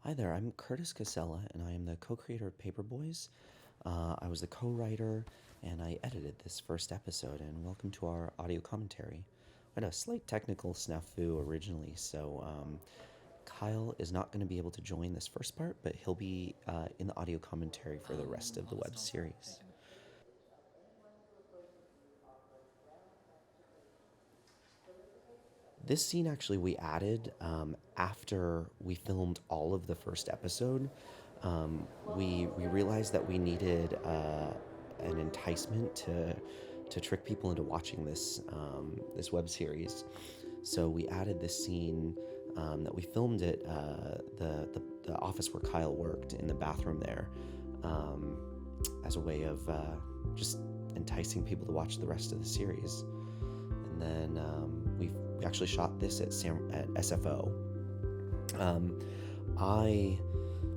Hi there, I'm Curtis Casella, and I am the co-creator of Paperboys. I was the co-writer, and I edited this first episode, and welcome to our audio commentary. We had a slight technical snafu originally, so Kyle is not going to be able to join this first part, but he'll be in the audio commentary for the rest of the web series. This scene actually we added after we filmed all of the first episode. We realized that we needed an enticement to trick people into watching this web series. So we added this scene that we filmed at the office where Kyle worked in the bathroom there, as a way of just enticing people to watch the rest of the series. And then we actually shot this at SFO. I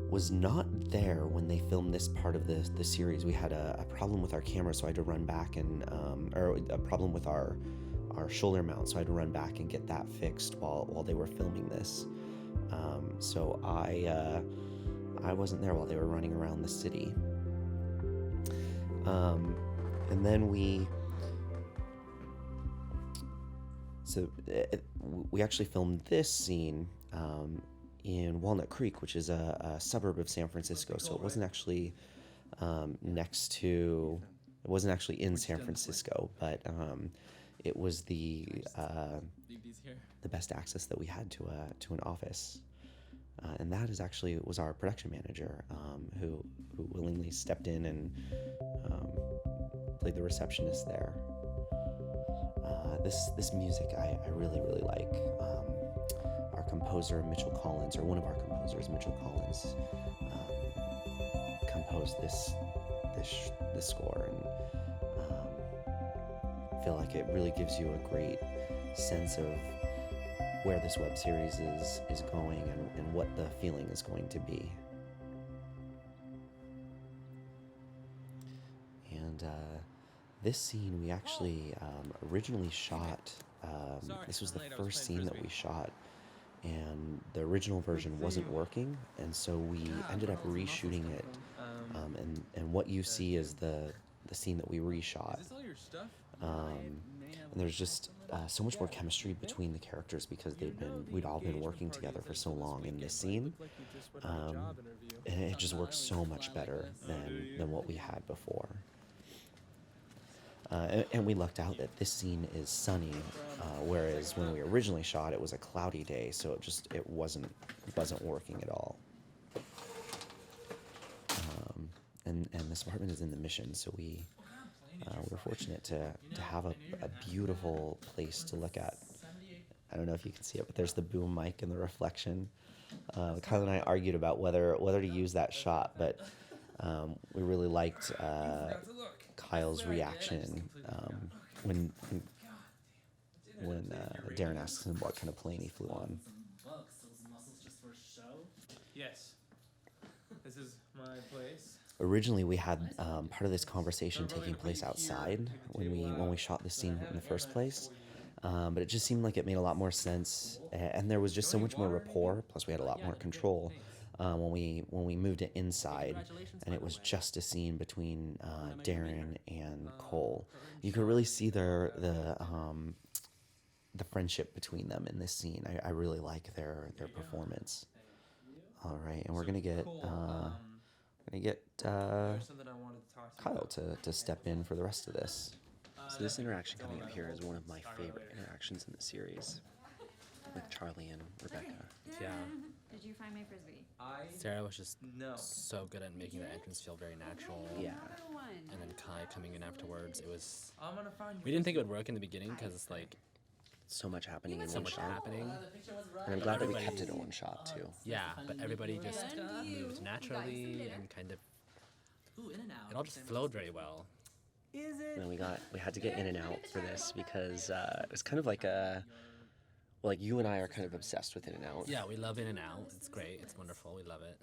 was not there when they filmed this part of the series. We had a problem with our camera, so I had to run back and or a problem with our shoulder mount, so I had to run back and get that fixed while they were filming this. So I wasn't there while they were running around the city. And then we actually filmed this scene in Walnut Creek, which is a suburb of San Francisco. So it wasn't actually it wasn't actually in San Francisco, but it was the best access that we had to an office. And that was our production manager, who willingly stepped in and played the receptionist there. This music I really like. Our composer Mitchell Collins, or one of our composers, Mitchell Collins, composed this score, and I feel like it really gives you a great sense of where this web series is going and what the feeling is going to be. And this scene we actually originally shot. This was the first scene that we shot, and the original version wasn't working, and so we ended up reshooting it. And what you see is the scene that we reshot. And there's just so much more chemistry between the characters because we'd all been working together for so long in this scene, and it just works so much better than what we had before. And we lucked out that this scene is sunny, whereas when we originally shot, it was a cloudy day, so it wasn't working at all. And this apartment is in the Mission, so we're fortunate to have a beautiful place to look at. I don't know if you can see it, but there's the boom mic and the reflection. Kyle and I argued about whether to use that shot, but we really liked Kyle's reaction when Daren asks him what kind of plane he flew on. Yes, this is my place. Originally, we had part of this conversation taking place outside when we shot this scene in the first place, but it just seemed like it made a lot more sense, and there was just so much more rapport. Plus, we had a lot more control when we moved it inside, and it was just a scene between Daren and Cole. You could really see the friendship between them in this scene. I really like their performance. All right, and we're gonna get Kyle to step in for the rest of this. So this interaction coming up here is one of my favorite interactions in the series, with Charlie and Rebecca. Yeah. Did you find my frisbee? Sarah was just so good at making the entrance feel very natural. Yeah. And then Kai coming in afterwards, we didn't think it would work in the beginning because it's like So much happening in so one much shot. happening. And I'm glad that we kept it in one shot too. Yeah, but everybody just moved naturally and kind of it all just flowed very well. And then we had to get in and out for this because it was kind of like like you and I are kind of obsessed with In and Out. Yeah, we love In and Out. It's great. It's wonderful. We love it.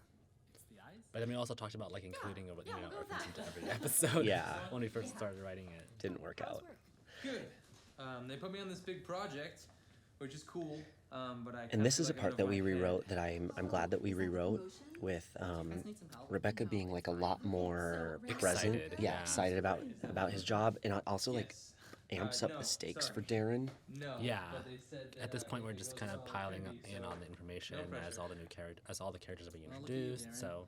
But then we also talked about like including a reference into every episode. Yeah. When we first started writing it. Didn't work out. Good. They put me on this big project, which is cool. But I And this is a like part out that of we my head. rewrote that I'm glad that we rewrote with Rebecca being like a lot more present, Excited, yeah, yeah. excited about his job, and also like Yes. amps up No, the stakes for sorry. Darren. No. Yeah. But they said that, At this point, if we're it just goes kind of well, piling trendy, in so on the information no as pressure. all the characters are being Well, look at you, introduced. Daren. So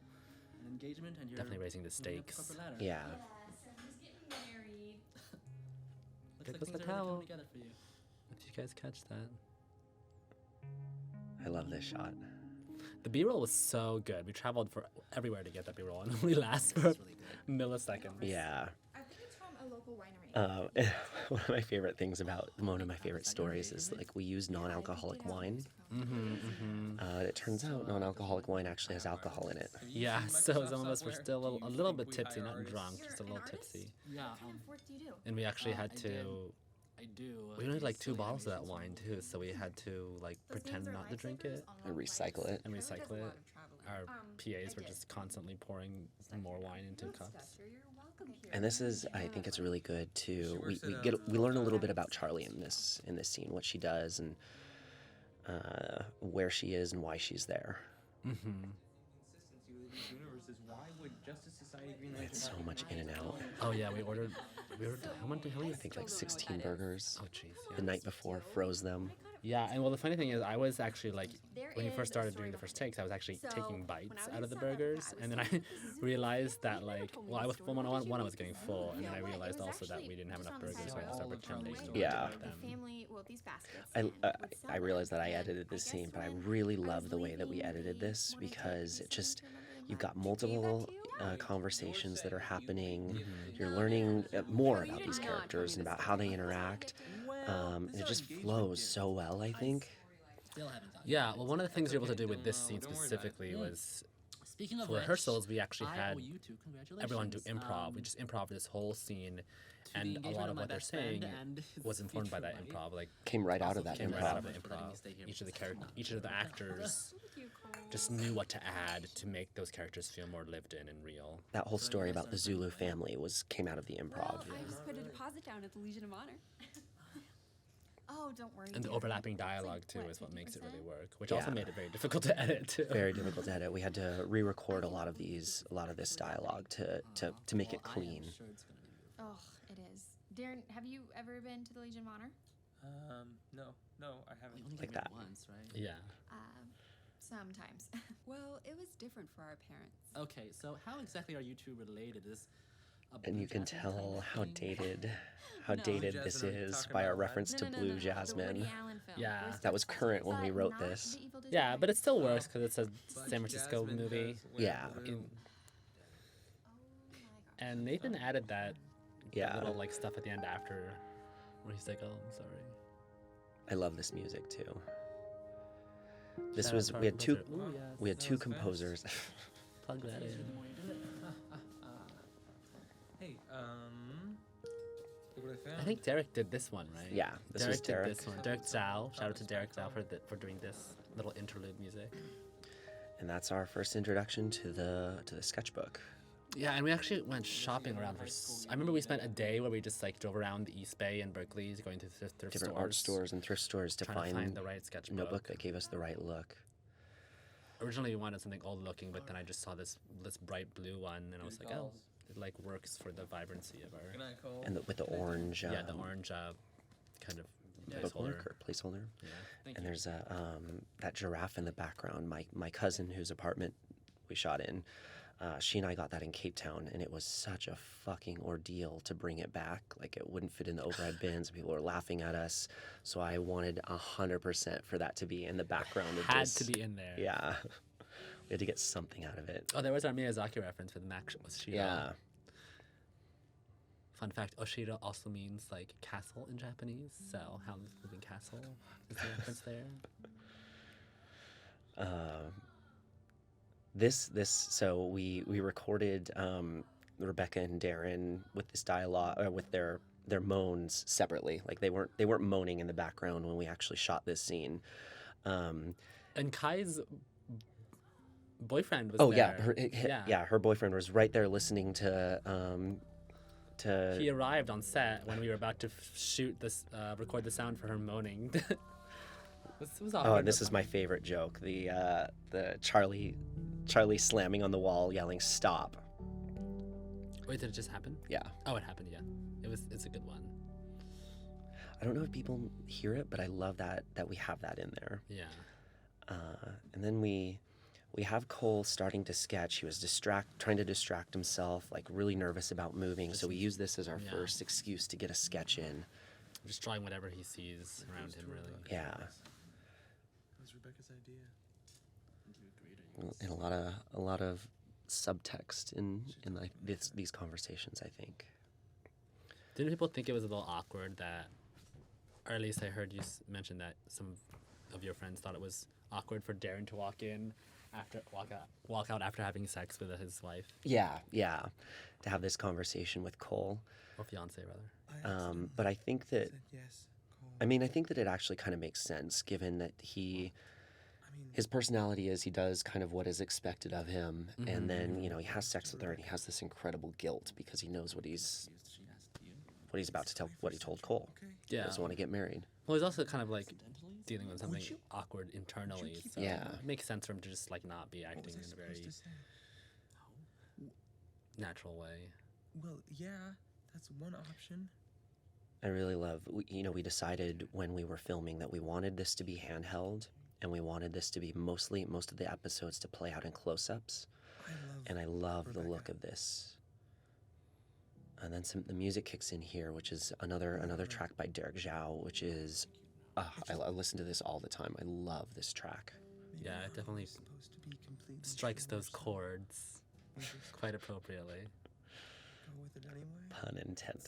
An engagement and you're definitely raising the moving up the stakes. corporate ladder. Yeah, So he's getting married. Looks There like goes things the are really towel. coming together for you. If you guys catch that. I love this shot. The B-roll was so good. We traveled for everywhere to get that B-roll, and it only lasts for milliseconds. Yeah. I think it's from a local winery. One of my favorite things about one of my favorite stories is like we use non-alcoholic wine. It turns out non-alcoholic wine actually has alcohol in it. Yeah, so some of us were still a little bit tipsy, not drunk, just a little tipsy. Yeah, What kind of work do you do? And we actually had I to. did. I do. We only had like 2 bottles of that wine too, so we had to like pretend not to drink it And recycle it. and recycle it. Our PAs were just constantly pouring more wine into cups. And this is, I think it's really good to we learn a little bit about Charlie in this scene, what she does and where she is and why she's there. Consistency with these universes. Why would Justice Society Green Lantern It's so have much in and out. Oh yeah, we ordered how many? I think like 16 burgers. Oh jeez. The night before, froze them. Yeah, and well, the funny thing is, I was actually like, when you first started doing the first takes, I was actually taking bites out of the burgers, and then I realized that like, well, I was one, I was getting full, and then I realized also that we didn't have enough burgers, so I had to start pretending to Yeah. eat them. Family, well, these baskets. I realized that I edited this scene, but I really love the way that we edited this because it just, you've got multiple conversations that are happening. You're learning more about these characters and about how they interact. It just flows so well, I think. Still haven't done. Yeah, well, one of the things we were able to do with this scene specifically was Speaking of for which, rehearsals, we actually I had owe you two congratulations. everyone do improv. We just improv this whole scene, the and a engagement lot of of my what they're best friend saying and his was informed by that future improv. Like, Came right out of that came right improv. out of the For letting me improv. stay here Each of the for characters, each of the actors just knew what to add to make those characters feel more lived in and real. That whole story about the Zulu family came out of the improv. I just put a deposit down at the Legion of Honor. Oh, don't worry. And the dear. overlapping dialogue too what, is what makes it really 50%? work, which also Yeah. made it very difficult to edit too. Very difficult to edit. We had to re-record a lot of this dialogue to make it Well, I am clean. sure it's gonna be beautiful. Oh, it is. Darren, have you ever been to the Legion of Honor? No, I haven't. You only Like came here that. once, right? Yeah. Sometimes. Well, it was different for our parents. Okay, so how exactly are you two related? Is a And Blue you can Jasmine kind tell of how thing? dated No. this Jasmine, are you is talking by our about reference No, to no, no, Blue no, the Jasmine. Woody Allen film. Yeah. Where's That was current when we but wrote not this. the Evil Dead Yeah, movie? but it still works because it's a But San Francisco Jasmine movie. has went Yeah. blue. In, Oh my gosh. and Nathan added that Yeah. little like stuff at the end after, where he's like, "Oh, I'm sorry." I love this music too. This Shout was out to our we had two composer. Ooh, yes. we had That two was fast. composers. Plug that in. Hey, look what I found. I think Derek did this one, right? Yeah, this was Derek Derek. did this one. Derek Zhao. Shout out to Derek Zhao for doing this little interlude music. And that's our first introduction to the sketchbook. Yeah, and we actually went shopping around I remember we spent a day where we just like drove around the East Bay and Berkeley, going to thrift Different art stores and thrift stores to trying to find find the right sketchbook. notebook that gave us the right look. Originally, we wanted something old looking, but then I just saw this bright blue one, and I was like, oh, it like works for the vibrancy of our Good night, Cole. And with the orange yeah, the orange kind of bookmark placeholder. or placeholder. Yeah. Thank And you. there's a that giraffe in the background. My cousin, whose apartment we shot in, she and I got that in Cape Town, and it was such a fucking ordeal to bring it back. Like it wouldn't fit in the overhead bins. People were laughing at us, so I wanted 100% for that to be in the background. Of Had this. to be in there. Yeah, we had to get something out of it. Oh, there was our Miyazaki reference with Max Oshiro. Yeah, Fun fact: Oshiro also means like castle in Japanese. So Howl's Moving Castle is the reference there. So we recorded Rebecca and Daren with this dialogue with their moans separately. Like they weren't moaning in the background when we actually shot this scene. And Kai's boyfriend was Oh there. yeah, her boyfriend was right there listening to He arrived on set when we were about to shoot this, record the sound for her moaning. This was Oh, awkward, and this but is my funny. favorite joke. The Charlie slamming on the wall, yelling "Stop!" Wait, did it just happen? Yeah. Oh, it happened. Yeah, it's a good one. I don't know if people hear it, but I love that we have that in there. Yeah. And then we have Cole starting to sketch. He was trying to distract himself, like really nervous about moving. So we use this as our Yeah. first excuse to get a sketch in. Just drawing whatever he sees around him, really. Yeah, It was Rebecca's idea. and a lot of subtext in like these conversations, I think. Didn't people think it was a little awkward that, or at least I heard you mention that some of your friends thought it was awkward for Daren to walk out after having sex with his wife Yeah, to have this conversation with Cole. or fiance rather. But I think that Yes, Cole. I think that it actually kind of makes sense, given that his personality is he does kind of what is expected of him, and then he has sex with her, and he has this incredible guilt because he knows what he's about to tell, what he told Cole. He Yeah. doesn't want to get married. Well, he's also kind of like dealing with something awkward internally, so Yeah. it makes sense for him to just like not be acting in a very natural way. Well, yeah, that's one option. I really love, we decided when we were filming that we wanted this to be handheld, and we wanted this to be most of the episodes to play out in close-ups, and I love the look of this. And then the music kicks in here, which is another track by Derek Zhao, which is, I listen to this all the time. I love this track. Yeah, it definitely strikes those chords quite appropriately. Go with it anyway. Pun intended.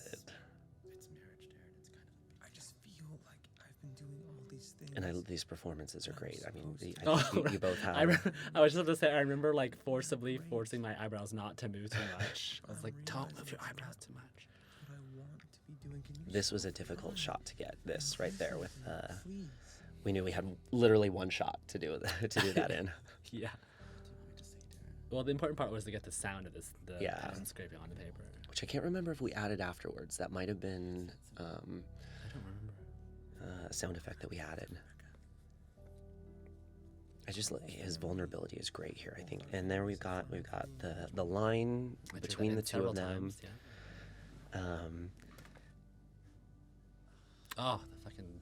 It's marriage, Darren. It's kind of. I just feel like I've been doing all these things. And these performances are great. I mean, I Oh, think you both have. I was just about to say, I remember like forcing my eyebrows not to move too much. I was like, don't move your eyebrows too much. What I want to be doing. Can you This was a difficult shot to get. This right there with. please? We knew we had literally one shot to do that in. Yeah. Well, the important part was to get the sound of the Yeah. pen scraping on the paper. Which I can't remember if we added afterwards. That might have been I don't remember. a sound effect that we added. His vulnerability is great here, I think. And there we've got the line I drew between that the in two of several them. times, yeah. Oh, the fucking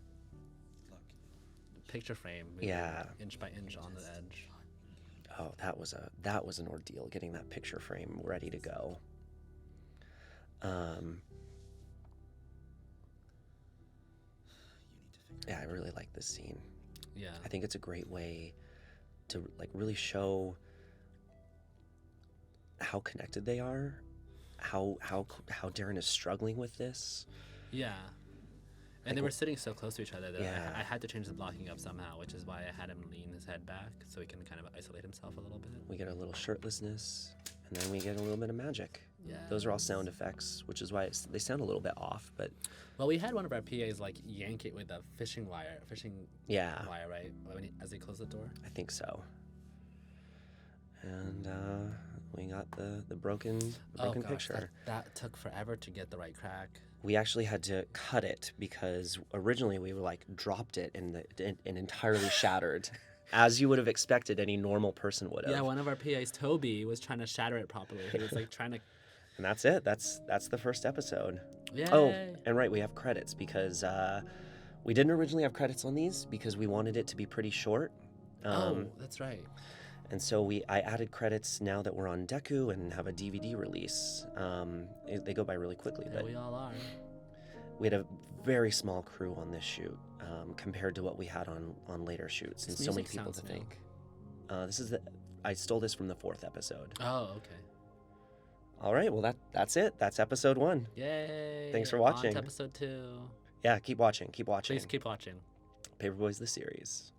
picture frame. moving Yeah. Inch by inch on the edge. Oh, that was an ordeal, getting that picture frame ready to go. Yeah, I really like this scene. Yeah. I think it's a great way to like really show how connected they are, how Daren is struggling with this. Yeah. And Like, they were sitting so close to each other that Yeah. I had to change the blocking up somehow, which is why I had him lean his head back so he can kind of isolate himself a little bit. We get a little shirtlessness, and then we get a little bit of magic. Yeah. Those are all sound effects, which is why they sound a little bit off, but Well, we had one of our PAs like yank it with a fishing wire, yeah, right? As he closed the door. I think so. And we got the broken Gosh, picture. that took forever to get the right crack. We actually had to cut it because originally we were like dropped it and entirely shattered, as you would have expected any normal person would have. Yeah, one of our PAs, Toby, was trying to shatter it properly. He was like trying to. And that's it. That's the first episode. Yay. Oh, and right, we have credits because we didn't originally have credits on these because we wanted it to be pretty short. Oh, that's right. And so I added credits now that we're on Deku and have a DVD release. They go by really quickly, Yeah, but we all are. we had a very small crew on this shoot compared to what we had on later shoots, and This so many music people to sounds new. thank. I stole this from the 4th episode. Oh, okay. All right, well that's it. That's episode 1. Yay. Thanks for On watching. to episode 2. Yeah, keep watching. Keep watching. Please keep watching. Paperboys the series.